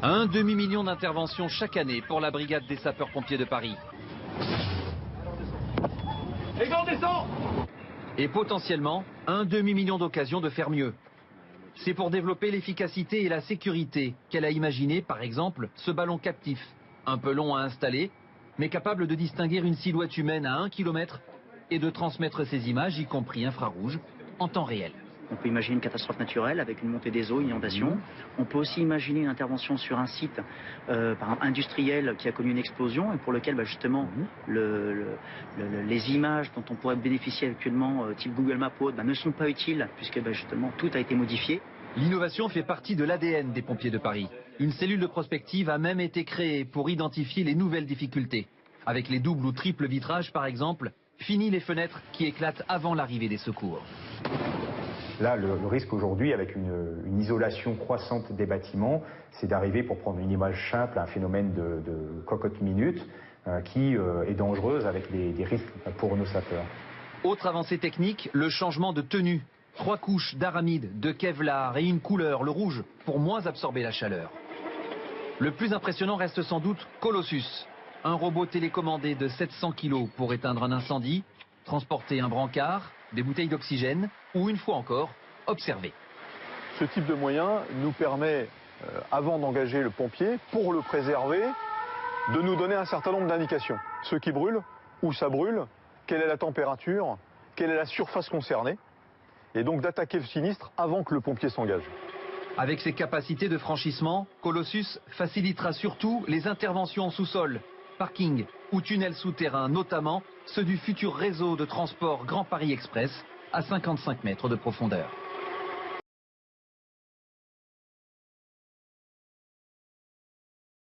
Un demi-million d'interventions chaque année pour la brigade des sapeurs-pompiers de Paris. Et potentiellement, un demi-million d'occasions de faire mieux. C'est pour développer l'efficacité et la sécurité qu'elle a imaginé, par exemple, ce ballon captif. Un peu long à installer, mais capable de distinguer une silhouette humaine à 1 km et de transmettre ses images, y compris infrarouges, en temps réel. On peut imaginer une catastrophe naturelle avec une montée des eaux, une inondation. On peut aussi imaginer une intervention sur un site, par exemple industriel, qui a connu une explosion et pour lequel justement les images dont on pourrait bénéficier actuellement, type Google Maps ou autre, ne sont pas utiles puisque justement tout a été modifié. L'innovation fait partie de l'ADN des pompiers de Paris. Une cellule de prospective a même été créée pour identifier les nouvelles difficultés. Avec les doubles ou triples vitrages par exemple, fini les fenêtres qui éclatent avant l'arrivée des secours. Là, le risque aujourd'hui, avec une isolation croissante des bâtiments, c'est d'arriver, pour prendre une image simple, à un phénomène de cocotte minute qui est dangereuse avec des risques pour nos sapeurs. Autre avancée technique, le changement de tenue. 3 couches d'aramide, de kevlar et une couleur, le rouge, pour moins absorber la chaleur. Le plus impressionnant reste sans doute Colossus, un robot télécommandé de 700 kg pour éteindre un incendie, transporter un brancard, des bouteilles d'oxygène ou une fois encore, observer. Ce type de moyen nous permet, avant d'engager le pompier, pour le préserver, de nous donner un certain nombre d'indications. Ce qui brûle, où ça brûle, quelle est la température, quelle est la surface concernée, et donc d'attaquer le sinistre avant que le pompier s'engage. Avec ses capacités de franchissement, Colossus facilitera surtout les interventions en sous-sol, parking ou tunnels souterrains, notamment ceux du futur réseau de transport Grand Paris Express à 55 mètres de profondeur.